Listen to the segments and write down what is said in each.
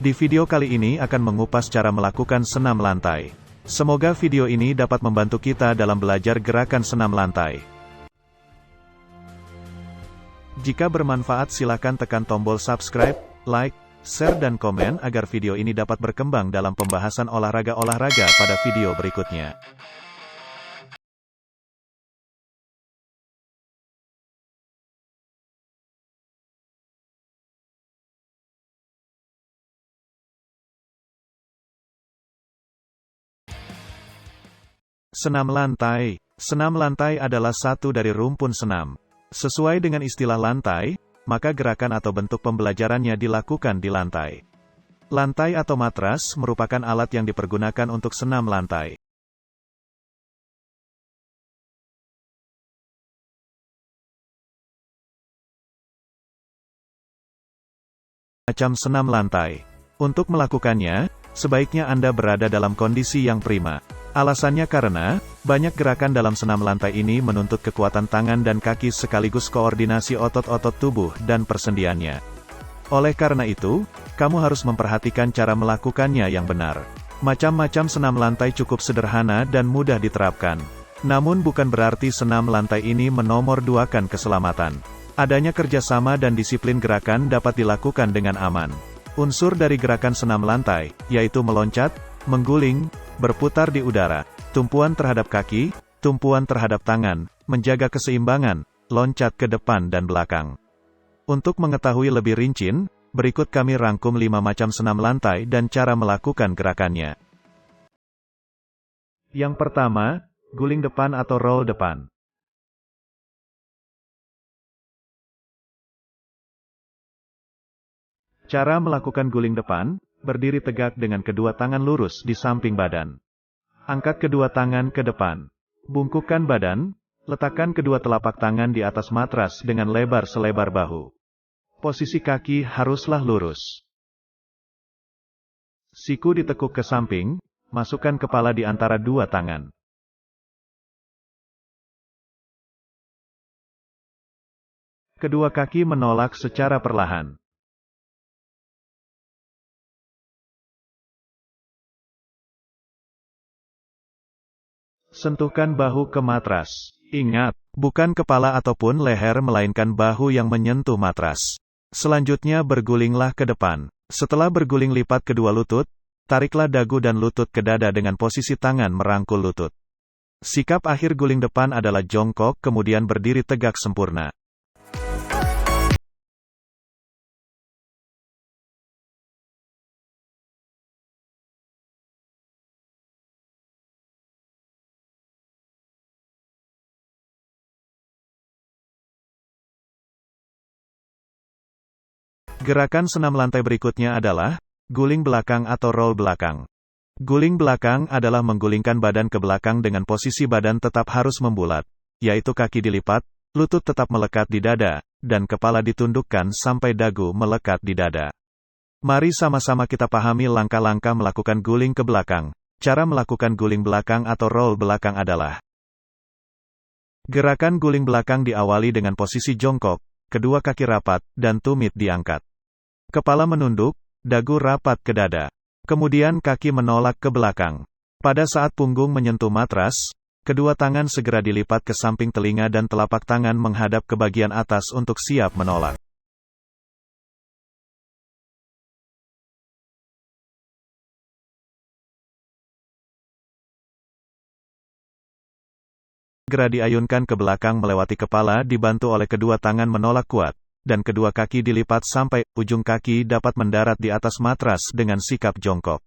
Di video kali ini akan mengupas cara melakukan senam lantai. Semoga video ini dapat membantu kita dalam belajar gerakan senam lantai. Jika bermanfaat silakan tekan tombol subscribe, like, share dan komen agar video ini dapat berkembang dalam pembahasan olahraga-olahraga pada video berikutnya. Senam lantai. Senam lantai adalah satu dari rumpun senam. Sesuai dengan istilah lantai, maka gerakan atau bentuk pembelajarannya dilakukan di lantai. Lantai atau matras merupakan alat yang dipergunakan untuk senam lantai. Macam senam lantai. Untuk melakukannya, sebaiknya Anda berada dalam kondisi yang prima. Alasannya karena, banyak gerakan dalam senam lantai ini menuntut kekuatan tangan dan kaki sekaligus koordinasi otot-otot tubuh dan persendiannya. Oleh karena itu, kamu harus memperhatikan cara melakukannya yang benar. Macam-macam senam lantai cukup sederhana dan mudah diterapkan. Namun bukan berarti senam lantai ini menomorduakan keselamatan. Adanya kerjasama dan disiplin gerakan dapat dilakukan dengan aman. Unsur dari gerakan senam lantai, yaitu meloncat, mengguling, berputar di udara, tumpuan terhadap kaki, tumpuan terhadap tangan, menjaga keseimbangan, loncat ke depan dan belakang. Untuk mengetahui lebih rinci, berikut kami rangkum 5 macam senam lantai dan cara melakukan gerakannya. Yang pertama, guling depan atau roll depan. Cara melakukan guling depan, berdiri tegak dengan kedua tangan lurus di samping badan. Angkat kedua tangan ke depan. Bungkukkan badan, letakkan kedua telapak tangan di atas matras dengan lebar selebar bahu. Posisi kaki haruslah lurus. Siku ditekuk ke samping, masukkan kepala di antara dua tangan. Kedua kaki menolak secara perlahan. Sentuhkan bahu ke matras. Ingat, bukan kepala ataupun leher melainkan bahu yang menyentuh matras. Selanjutnya bergulinglah ke depan. Setelah berguling lipat kedua lutut, tariklah dagu dan lutut ke dada dengan posisi tangan merangkul lutut. Sikap akhir guling depan adalah jongkok kemudian berdiri tegak sempurna. Gerakan senam lantai berikutnya adalah guling belakang atau roll belakang. Guling belakang adalah menggulingkan badan ke belakang dengan posisi badan tetap harus membulat, yaitu kaki dilipat, lutut tetap melekat di dada, dan kepala ditundukkan sampai dagu melekat di dada. Mari sama-sama kita pahami langkah-langkah melakukan guling ke belakang. Cara melakukan guling belakang atau roll belakang adalah: gerakan guling belakang diawali dengan posisi jongkok, kedua kaki rapat, dan tumit diangkat. Kepala menunduk, dagu rapat ke dada. Kemudian kaki menolak ke belakang. Pada saat punggung menyentuh matras, kedua tangan segera dilipat ke samping telinga dan telapak tangan menghadap ke bagian atas untuk siap menolak. Segera diayunkan ke belakang melewati kepala dibantu oleh kedua tangan menolak kuat, dan kedua kaki dilipat sampai ujung kaki dapat mendarat di atas matras dengan sikap jongkok.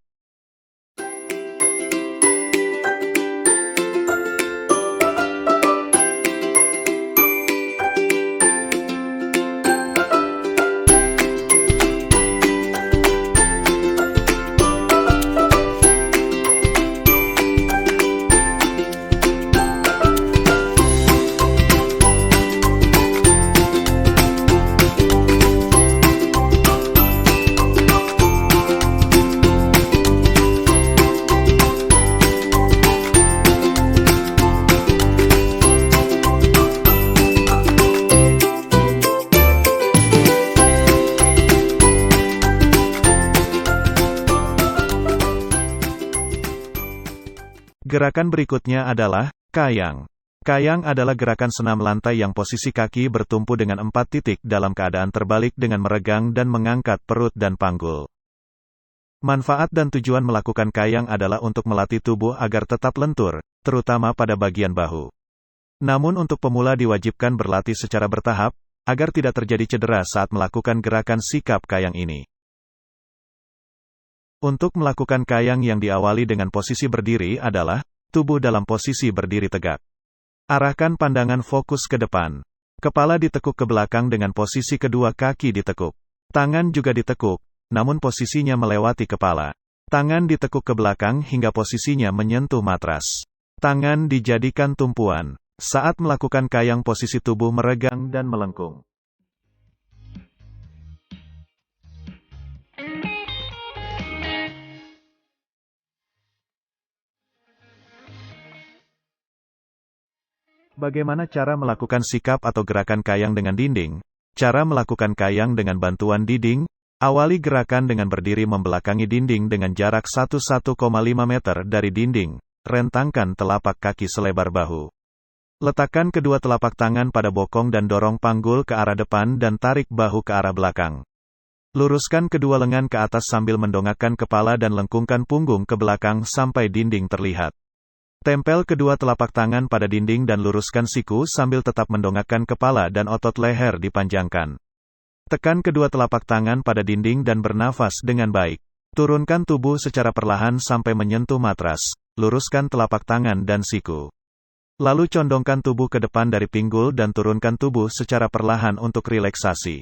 Gerakan berikutnya adalah kayang. Kayang adalah gerakan senam lantai yang posisi kaki bertumpu dengan 4 titik dalam keadaan terbalik dengan meregang dan mengangkat perut dan panggul. Manfaat dan tujuan melakukan kayang adalah untuk melatih tubuh agar tetap lentur, terutama pada bagian bahu. Namun untuk pemula diwajibkan berlatih secara bertahap, agar tidak terjadi cedera saat melakukan gerakan sikap kayang ini. Untuk melakukan kayang yang diawali dengan posisi berdiri adalah, tubuh dalam posisi berdiri tegak. Arahkan pandangan fokus ke depan. Kepala ditekuk ke belakang dengan posisi kedua kaki ditekuk. Tangan juga ditekuk, namun posisinya melewati kepala. Tangan ditekuk ke belakang hingga posisinya menyentuh matras. Tangan dijadikan tumpuan. Saat melakukan kayang posisi tubuh meregang dan melengkung. Bagaimana cara melakukan sikap atau gerakan kayang dengan dinding? Cara melakukan kayang dengan bantuan dinding. Awali gerakan dengan berdiri membelakangi dinding dengan jarak 1,5 meter dari dinding. Rentangkan telapak kaki selebar bahu. Letakkan kedua telapak tangan pada bokong dan dorong panggul ke arah depan dan tarik bahu ke arah belakang. Luruskan kedua lengan ke atas sambil mendongakkan kepala dan lengkungkan punggung ke belakang sampai dinding terlihat. Tempel kedua telapak tangan pada dinding dan luruskan siku sambil tetap mendongakkan kepala dan otot leher dipanjangkan. Tekan kedua telapak tangan pada dinding dan bernafas dengan baik. Turunkan tubuh secara perlahan sampai menyentuh matras. Luruskan telapak tangan dan siku. Lalu condongkan tubuh ke depan dari pinggul dan turunkan tubuh secara perlahan untuk relaksasi.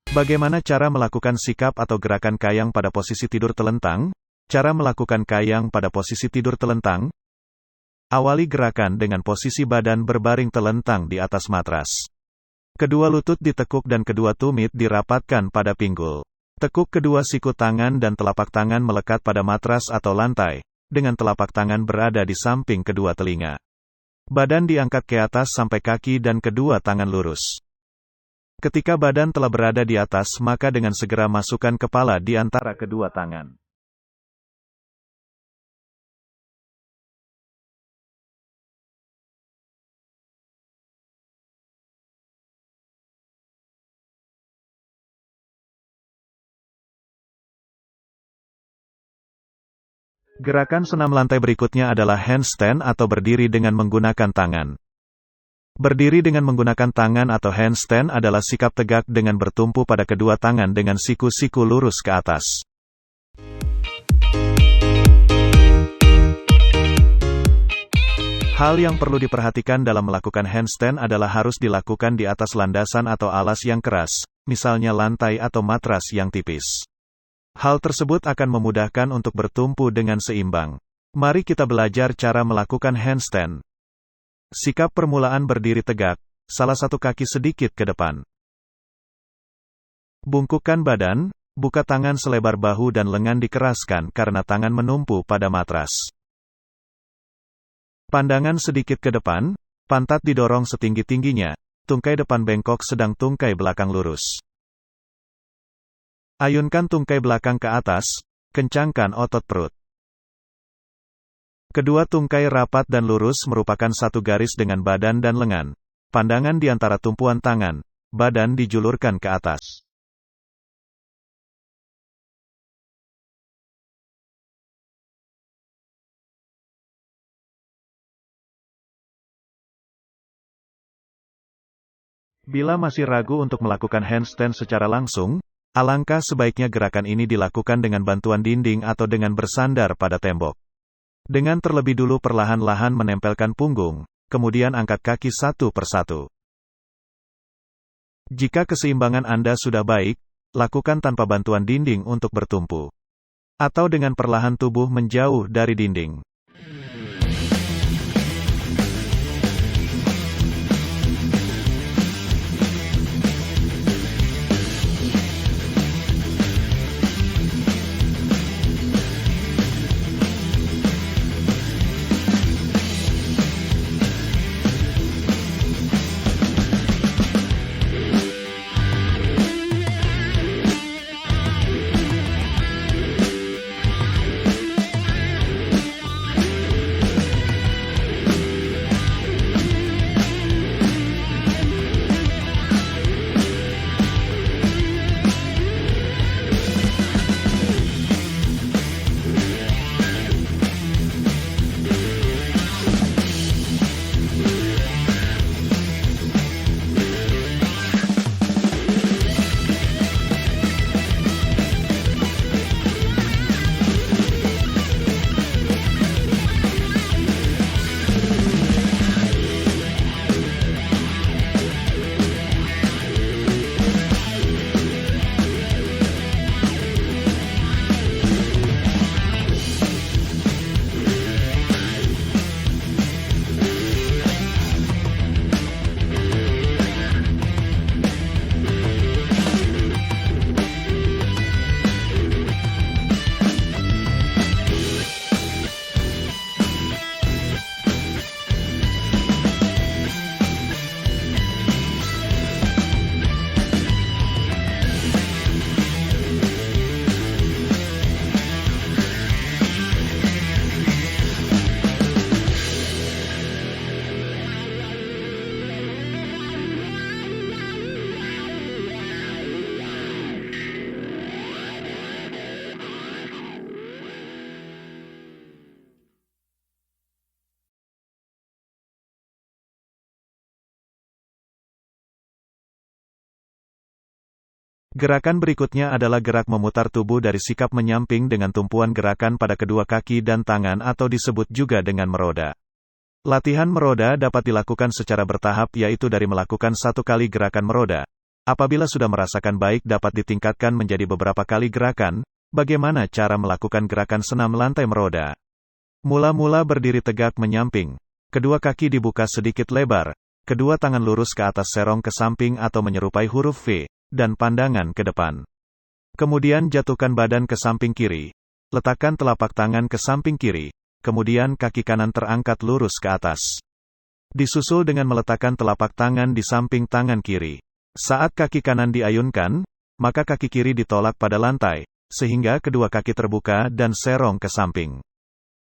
Bagaimana cara melakukan sikap atau gerakan kayang pada posisi tidur telentang? Cara melakukan kayang pada posisi tidur telentang. Awali gerakan dengan posisi badan berbaring telentang di atas matras. Kedua lutut ditekuk dan kedua tumit dirapatkan pada pinggul. Tekuk kedua siku tangan dan telapak tangan melekat pada matras atau lantai, dengan telapak tangan berada di samping kedua telinga. Badan diangkat ke atas sampai kaki dan kedua tangan lurus. Ketika badan telah berada di atas, maka dengan segera masukkan kepala di antara kedua tangan. Gerakan senam lantai berikutnya adalah handstand atau berdiri dengan menggunakan tangan. Berdiri dengan menggunakan tangan atau handstand adalah sikap tegak dengan bertumpu pada kedua tangan dengan siku-siku lurus ke atas. Hal yang perlu diperhatikan dalam melakukan handstand adalah harus dilakukan di atas landasan atau alas yang keras, misalnya lantai atau matras yang tipis. Hal tersebut akan memudahkan untuk bertumpu dengan seimbang. Mari kita belajar cara melakukan handstand. Sikap permulaan berdiri tegak, salah satu kaki sedikit ke depan. Bungkukkan badan, buka tangan selebar bahu dan lengan dikeraskan karena tangan menumpu pada matras. Pandangan sedikit ke depan, pantat didorong setinggi-tingginya, tungkai depan bengkok sedang tungkai belakang lurus. Ayunkan tungkai belakang ke atas, kencangkan otot perut. Kedua tungkai rapat dan lurus merupakan satu garis dengan badan dan lengan. Pandangan di antara tumpuan tangan, badan dijulurkan ke atas. Bila masih ragu untuk melakukan handstand secara langsung, alangkah sebaiknya gerakan ini dilakukan dengan bantuan dinding atau dengan bersandar pada tembok. Dengan terlebih dulu perlahan-lahan menempelkan punggung, kemudian angkat kaki satu persatu. Jika keseimbangan Anda sudah baik, lakukan tanpa bantuan dinding untuk bertumpu. Atau dengan perlahan tubuh menjauh dari dinding. Gerakan berikutnya adalah gerak memutar tubuh dari sikap menyamping dengan tumpuan gerakan pada kedua kaki dan tangan atau disebut juga dengan meroda. Latihan meroda dapat dilakukan secara bertahap yaitu dari melakukan 1 kali gerakan meroda. Apabila sudah merasakan baik dapat ditingkatkan menjadi beberapa kali gerakan. Bagaimana cara melakukan gerakan senam lantai meroda? Mula-mula berdiri tegak menyamping. Kedua kaki dibuka sedikit lebar. Kedua tangan lurus ke atas serong ke samping atau menyerupai huruf V, dan pandangan ke depan. Kemudian jatuhkan badan ke samping kiri. Letakkan telapak tangan ke samping kiri. Kemudian kaki kanan terangkat lurus ke atas. Disusul dengan meletakkan telapak tangan di samping tangan kiri. Saat kaki kanan diayunkan, maka kaki kiri ditolak pada lantai, sehingga kedua kaki terbuka dan serong ke samping.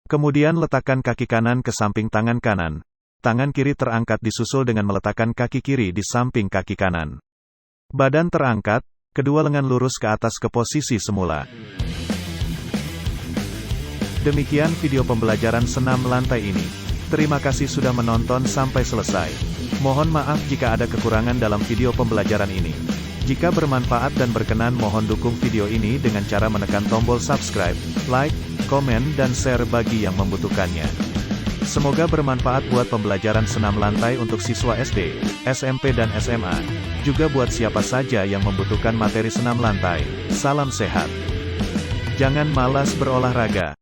Kemudian letakkan kaki kanan ke samping tangan kanan. Tangan kiri terangkat disusul dengan meletakkan kaki kiri di samping kaki kanan. Badan terangkat, kedua lengan lurus ke atas ke posisi semula. Demikian video pembelajaran senam lantai ini. Terima kasih sudah menonton sampai selesai. Mohon maaf jika ada kekurangan dalam video pembelajaran ini. Jika bermanfaat dan berkenan mohon dukung video ini dengan cara menekan tombol subscribe, like, komen dan share bagi yang membutuhkannya. Semoga bermanfaat buat pembelajaran senam lantai untuk siswa SD, SMP dan SMA. Juga buat siapa saja yang membutuhkan materi senam lantai. Salam sehat. Jangan malas berolahraga.